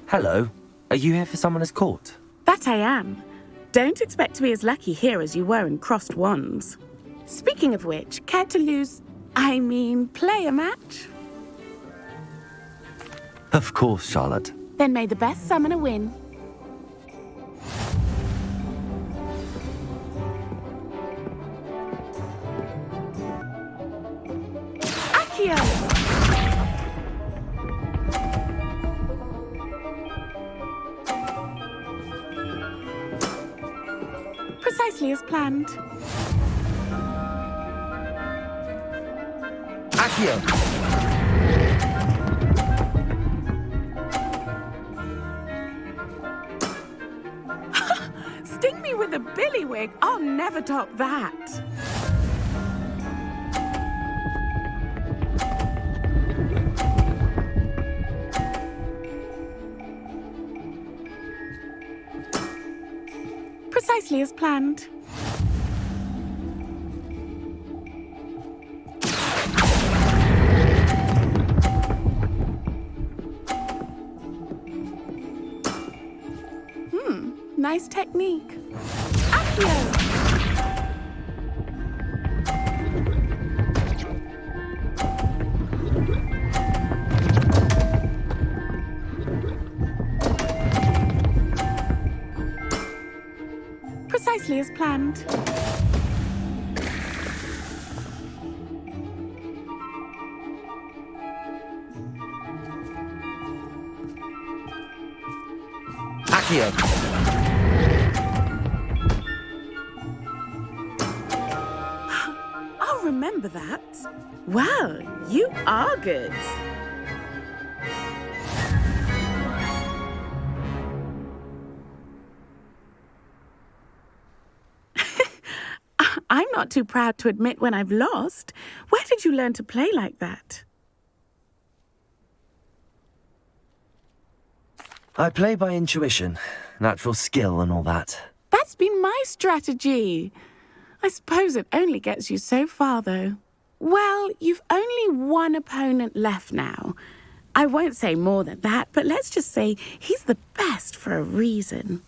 Hello. Are you here for Summoner's Court? That I am. Don't expect to be as lucky here as you were in Crossed Wands. Speaking of which, care to play a match? Of course, Charlotte. Then may the best summoner win. Accio! Precisely as planned. Accio! Sting me with a billywig. I'll never top that. Precisely as planned. Nice technique. Accio! Precisely as planned. Accio! Remember that? Well, you are good. I'm not too proud to admit when I've lost. Where did you learn to play like that? I play by intuition, natural skill and all that. That's been my strategy. I suppose it only gets you so far, though. Well, you've only one opponent left now. I won't say more than that, but let's just say he's the best for a reason.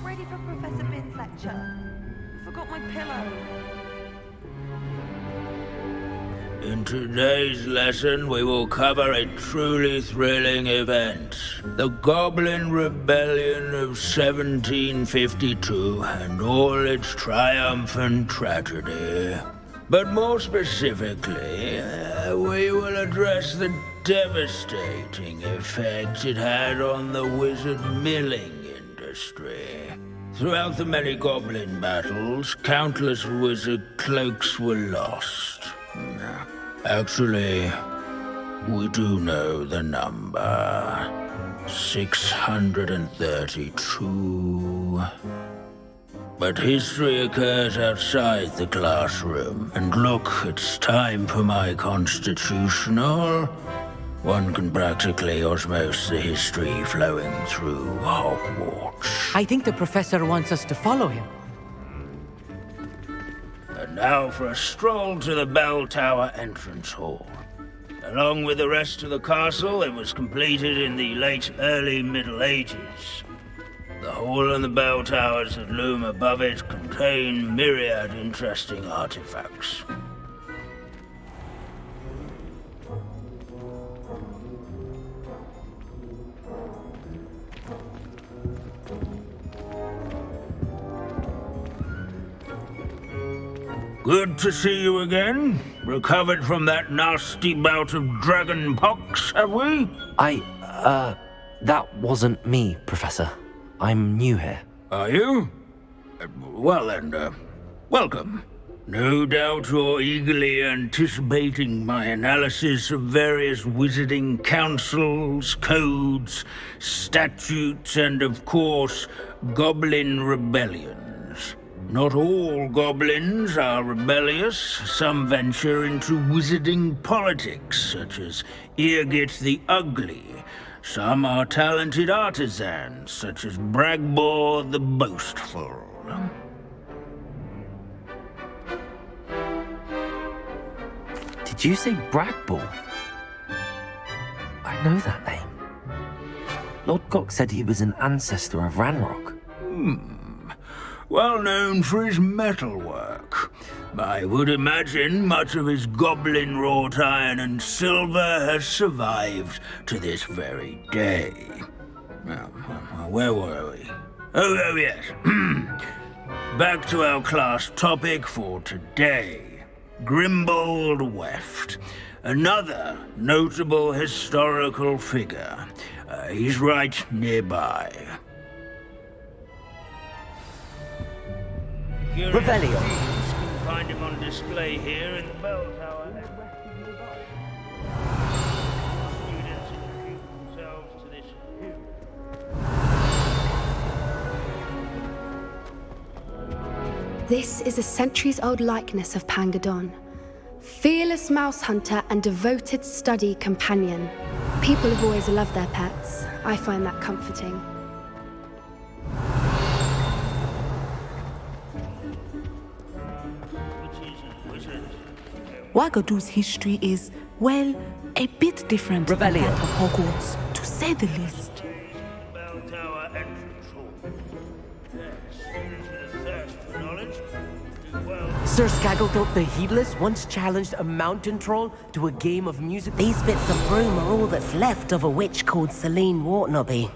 Ready for Professor Bin's lecture. Forgot my pillow. In today's lesson, we will cover a truly thrilling event. The Goblin Rebellion of 1752 and all its triumphant tragedy. But more specifically, we will address the devastating effect it had on the wizard milling industry. Throughout the many goblin battles, countless wizard cloaks were lost. Actually, we do know the number. 632. But history occurs outside the classroom. And look, it's time for my constitutional. One can practically osmose the history flowing through Hogwarts. I think the professor wants us to follow him. And now for a stroll to the Bell Tower entrance hall. Along with the rest of the castle, it was completed in the late early Middle Ages. The hall and the bell towers that loom above it contain myriad interesting artifacts. Good to see you again. Recovered from that nasty bout of dragon pox, have we? That wasn't me, Professor. I'm new here. Are you? Well then, welcome. No doubt you're eagerly anticipating my analysis of various wizarding councils, codes, statutes, and of course, goblin rebellions. Not all goblins are rebellious. Some venture into wizarding politics, such as Irgit the Ugly. Some are talented artisans, such as Bragbor the Boastful. Did you say Bragbor? I know that name. Lord Gok said he was an ancestor of Ranrock. Well known for his metalwork. I would imagine much of his goblin-wrought iron and silver has survived to this very day. Now, where were we? Oh yes. Back to our class topic for today. Grimbold Weft. Another notable historical figure. He's right nearby. Revelio. You can find him on display here in the bell tower. Students introduce themselves to this This is a centuries-old likeness of Pangadon. Fearless mouse hunter and devoted study companion. People have always loved their pets. I find that comforting. Wagadu's history is, well, a bit different than Revelio. that of Hogwarts, to say the least. bell tower entrance hall. Yes, students with a thirst for knowledge do well. Sir Skagglethrop the Heedless once challenged a mountain troll to a game of music. These bits of broom are all that's left of a witch called Celine Wartnobby.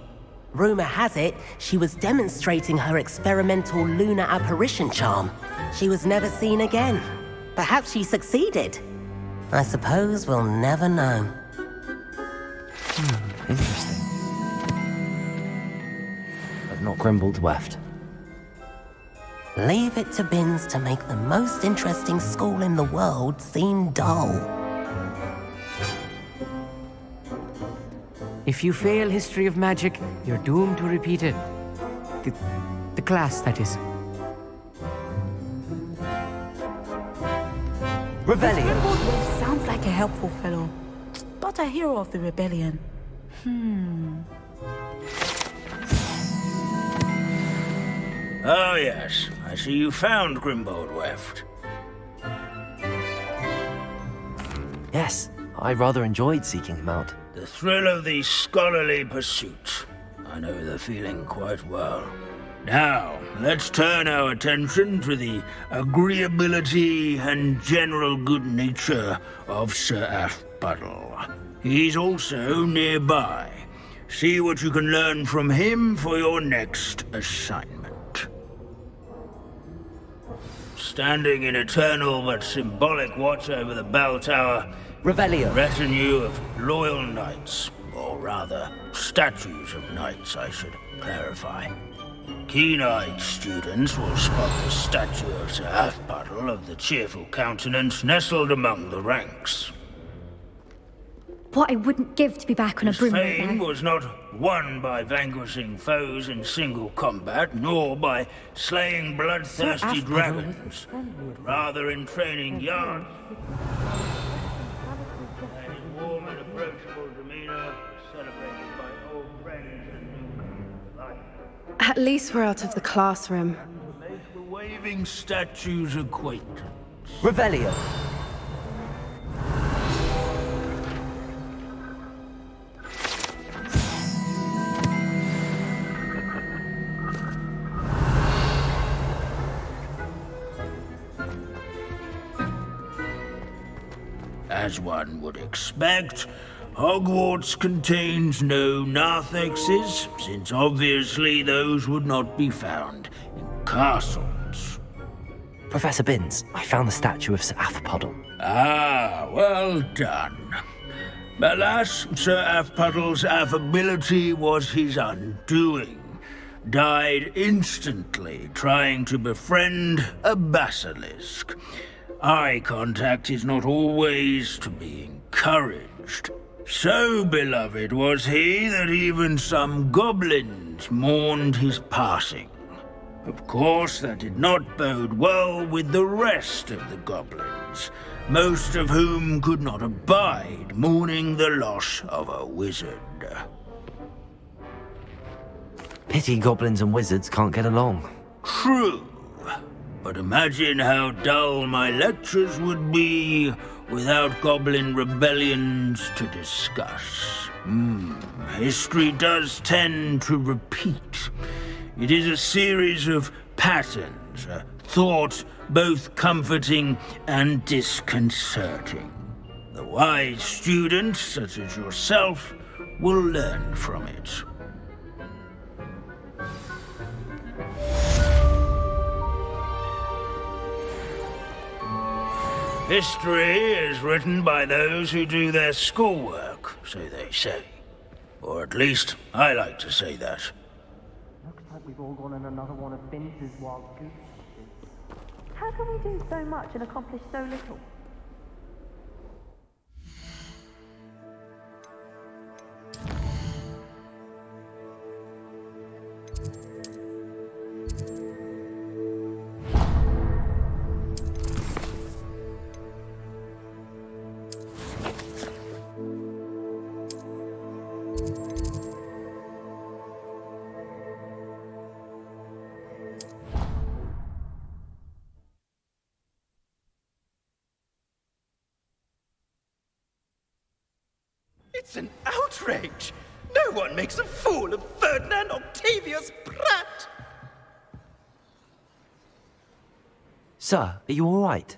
Rumour has it, she was demonstrating her experimental lunar apparition charm. She was never seen again. Perhaps she succeeded. I suppose we'll never know. Interesting. But not Grimbold Weft. Leave it to Binns to make the most interesting school in the world seem dull. If you fail history of magic, you're doomed to repeat it. The class, that is. Revelio. Grimbold sounds like a helpful fellow, but a hero of the rebellion. Oh yes, I see you found Grimbold Weft. Yes, I rather enjoyed seeking him out. The thrill of the scholarly pursuit. I know the feeling quite well. Now, let's turn our attention to the agreeability and general good nature of Sir Aphbuttle. He's also nearby. See what you can learn from him for your next assignment. Standing in eternal but symbolic watch over the bell tower, Revelio. retinue of loyal knights, or rather, statues of knights, I should clarify. Keen-eyed students will spot the statue of Sir Aphbuttle of the cheerful countenance nestled among the ranks. What I wouldn't give to be back on a His broom right fame now. was not won by vanquishing foes in single combat, nor by slaying bloodthirsty dragons, but rather in training young. And his warm and approachable demeanor was celebrated by old friends and newcomers alike. At least we're out of the classroom. Make the waving statue's acquaintance. Revelio. As one would expect, Hogwarts contains no narthexes, since obviously those would not be found in castles. Professor Binns, I found the statue of Sir Athpodle. Ah, well done. Alas, Sir Athpuddle's affability was his undoing. Died instantly trying to befriend a basilisk. Eye contact is not always to be encouraged. So beloved was he that even some goblins mourned his passing. Of course, that did not bode well with the rest of the goblins, most of whom could not abide mourning the loss of a wizard. Pity goblins and wizards can't get along. True, but imagine how dull my lectures would be without goblin rebellions to discuss. History does tend to repeat. It is a series of patterns, a thought both comforting and disconcerting. The wise students, such as yourself, will learn from it. History is written by those who do their schoolwork, so they say. Or at least, I like to say that. Looks like we've all gone on another one of Binns's wild goose chases. How can we do so much and accomplish so little? It's an outrage! No one makes a fool of Ferdinand Octavius Pratt! Sir, are you all right?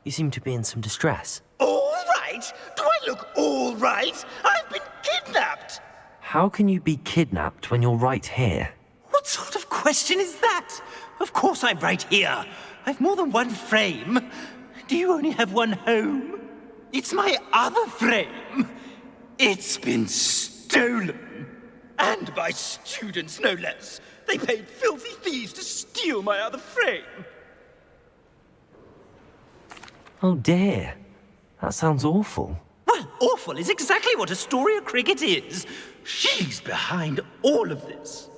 You seem to be in some distress. All right? Do I look all right? I've been kidnapped! How can you be kidnapped when you're right here? What sort of question is that? Of course I'm right here. I've more than one frame. Do you only have one home? It's my other frame. It's been stolen. And by students, no less. They paid filthy thieves to steal my other frame. Oh dear. That sounds awful. Well, awful is exactly what Astoria Cricket is. She's behind all of this.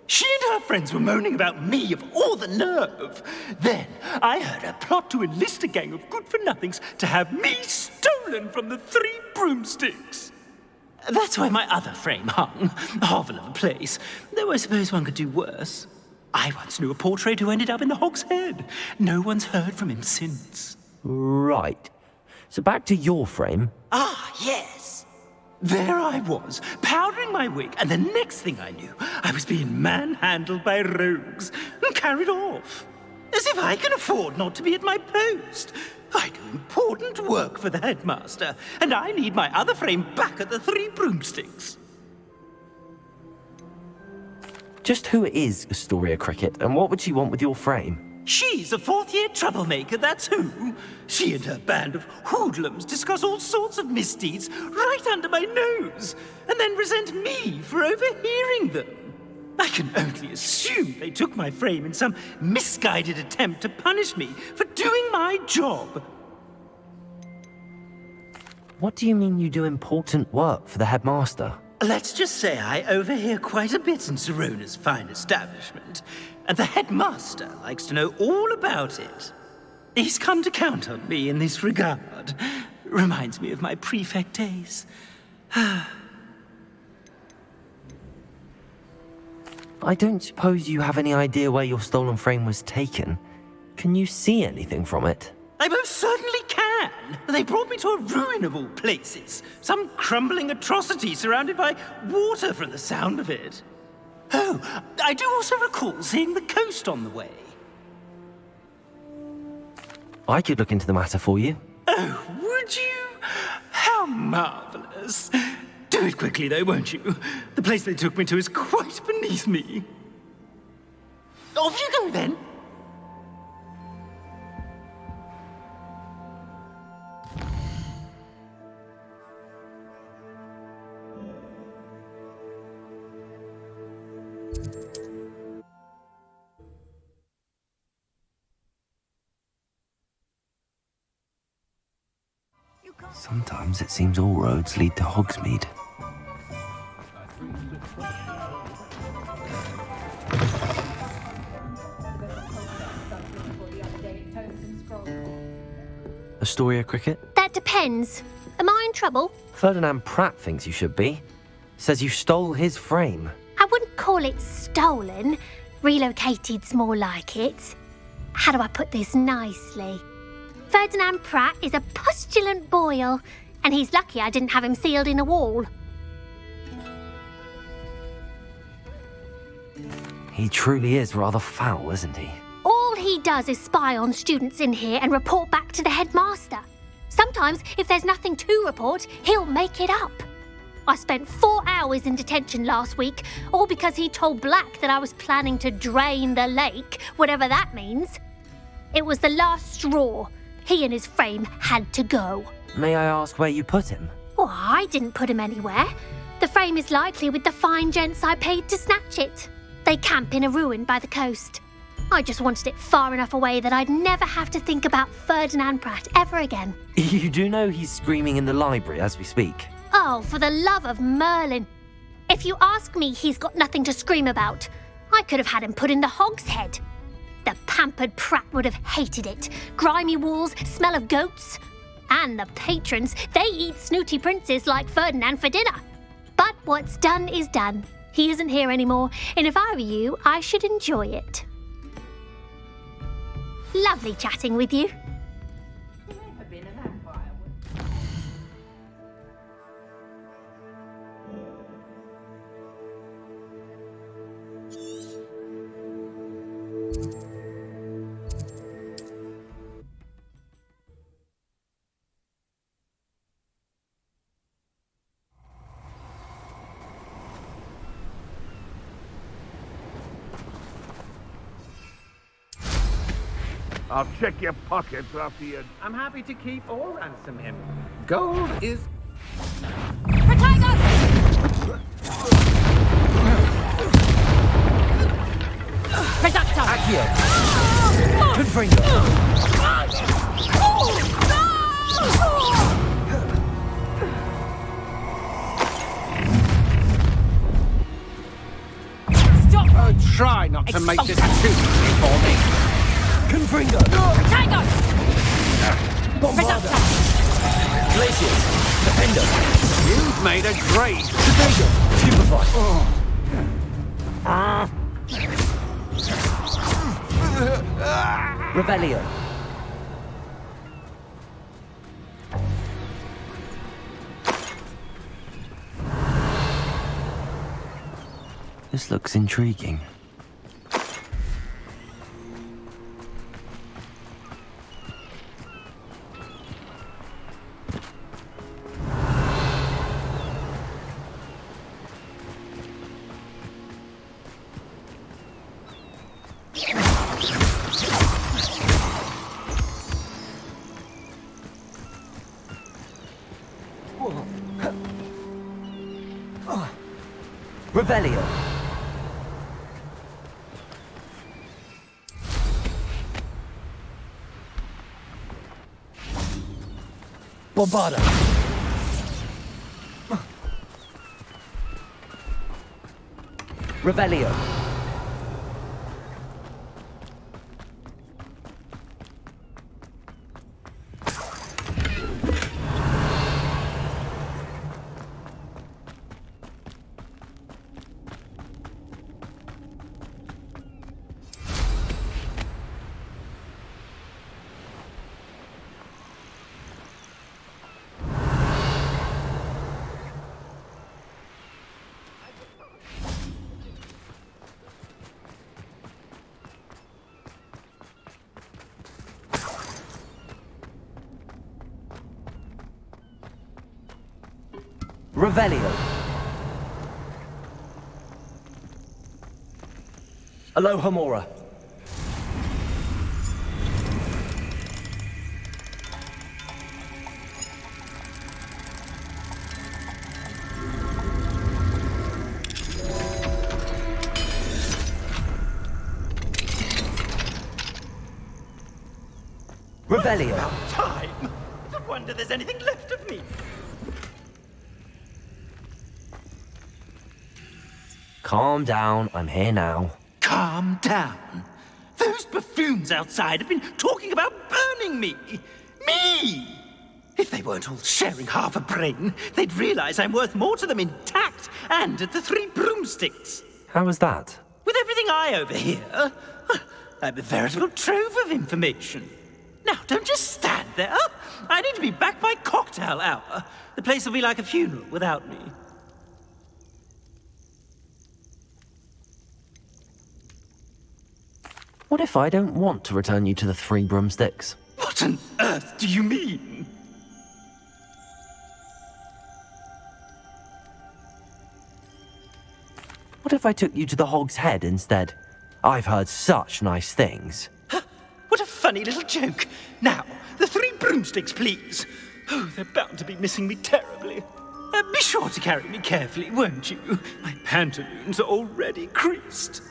She and her friends were moaning about me of all the nerve. Then I heard her plot to enlist a gang of good-for-nothings to have me stolen from the Three Broomsticks. That's where my other frame hung. A hovel of a place. Though I suppose one could do worse. I once knew a portrait who ended up in the Hogshead. No one's heard from him since. Right. So back to your frame. Ah, yes. There I was, powdering my wig, and the next thing I knew, I was being manhandled by rogues and carried off. As if I can afford not to be at my post. I do important work for the headmaster, and I need my other frame back at the Three Broomsticks. Just who is Astoria Cricket, and what would she want with your frame? She's a fourth-year troublemaker, that's who. She and her band of hoodlums discuss all sorts of misdeeds right under my nose, and then resent me for overhearing them. I can only assume they took my frame in some misguided attempt to punish me for doing my job. What do you mean you do important work for the headmaster? Let's just say I overhear quite a bit in Serona's fine establishment, and the headmaster likes to know all about it. He's come to count on me in this regard. Reminds me of my prefect days. I don't suppose you have any idea where your stolen frame was taken. Can you see anything from it? I most certainly can. They brought me to a ruin of all places. Some crumbling atrocity surrounded by water from the sound of it. Oh, I do also recall seeing the coast on the way. I could look into the matter for you. Oh, would you? How marvelous. Do it quickly, though, won't you? The place they took me to is quite beneath me. Off you go, then. Sometimes it seems all roads lead to Hogsmeade. Astoria Cricket? That depends. Am I in trouble? Ferdinand Pratt thinks you should be. Says you stole his frame. I wouldn't call it stolen. Relocated's more like it. How do I put this nicely? Ferdinand Pratt is a postulant boil, and he's lucky I didn't have him sealed in a wall. He truly is rather foul, isn't he? All he does is spy on students in here and report back to the headmaster. Sometimes, if there's nothing to report, he'll make it up. I spent 4 hours in detention last week, all because he told Black that I was planning to drain the lake, whatever that means. It was the last straw. He and his frame had to go. May I ask where you put him? Oh, I didn't put him anywhere. The frame is likely with the fine gents I paid to snatch it. They camp in a ruin by the coast. I just wanted it far enough away that I'd never have to think about Ferdinand Pratt ever again. You do know he's screaming in the library as we speak. Oh, for the love of Merlin. If you ask me, he's got nothing to scream about. I could have had him put in the Hogshead. The pampered Pratt would have hated it. Grimy walls, smell of goats. And the patrons, they eat snooty princes like Ferdinand for dinner. But what's done is done. He isn't here anymore, and if I were you, I should enjoy it. Lovely chatting with you. I'll check your pockets after you... I'm happy to keep or ransom him. Gold is... Reducto! Accio! Confringo! Stop! Try not to make this too easy for me. Confringo! Diagon! Bombarda! Glaciers! Defender! You've made a great... Stupefy! Stupefy! Rebellion! This looks intriguing. Revelio. Bombarda. Revelio. Revelio. Alohomora. Revelio. About time! The wonder there's anything left of me. Calm down, I'm here now. Calm down. Those buffoons outside have been talking about burning me. Me! If they weren't all sharing half a brain, they'd realize I'm worth more to them intact and at the Three Broomsticks. How was that? With everything I overhear, I'm a veritable trove of information. Now, don't just stand there. I need to be back by cocktail hour. The place will be like a funeral without me. What if I don't want to return you to the Three Broomsticks? What on earth do you mean? What if I took you to the Hog's Head instead? I've heard such nice things. What a funny little joke. Now, the Three Broomsticks, please. Oh, they're bound to be missing me terribly. Be sure to carry me carefully, won't you? My pantaloons are already creased.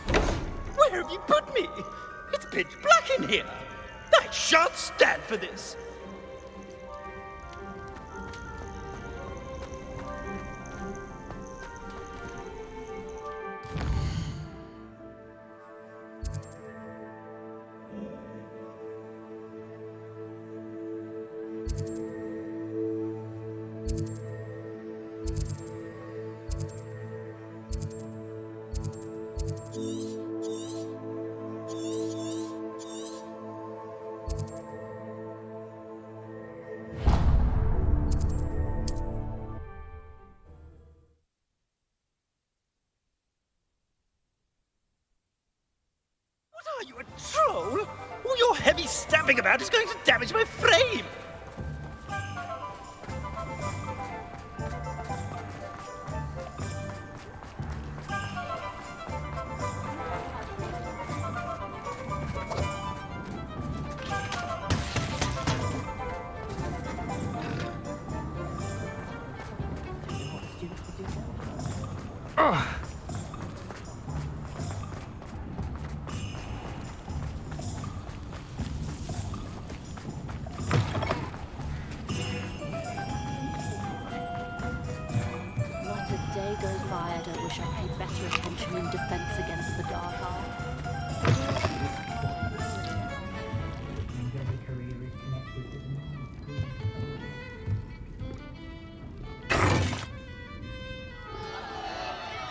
Where have you put me? It's pitch black in here. I shan't stand for this. Are you a troll? All your heavy stamping about is going to damage my frame!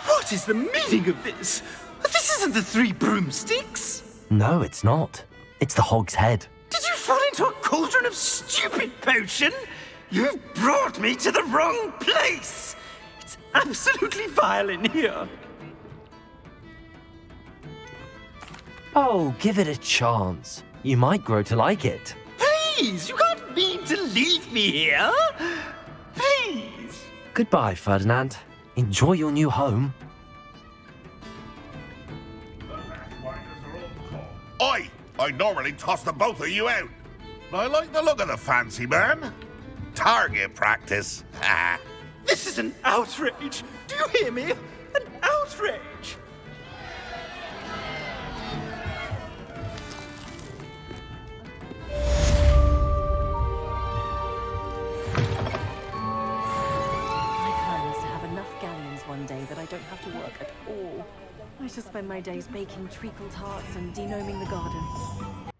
What is the meaning of this? This isn't the Three Broomsticks! No, it's not. It's the Hog's Head. Did you fall into a cauldron of stupid potion? You've brought me to the wrong place! It's absolutely vile in here. Oh, give it a chance. You might grow to like it. Please, you can't mean to leave me here. Please. Goodbye, Ferdinand. Enjoy your new home. I'd normally toss the both of you out. I like the look of the fancy man. Target practice. This is an outrage. Do you hear me? An outrage. My plan is to have enough galleons one day that I don't have to work at all. I shall spend my days baking treacle tarts and denoming the garden.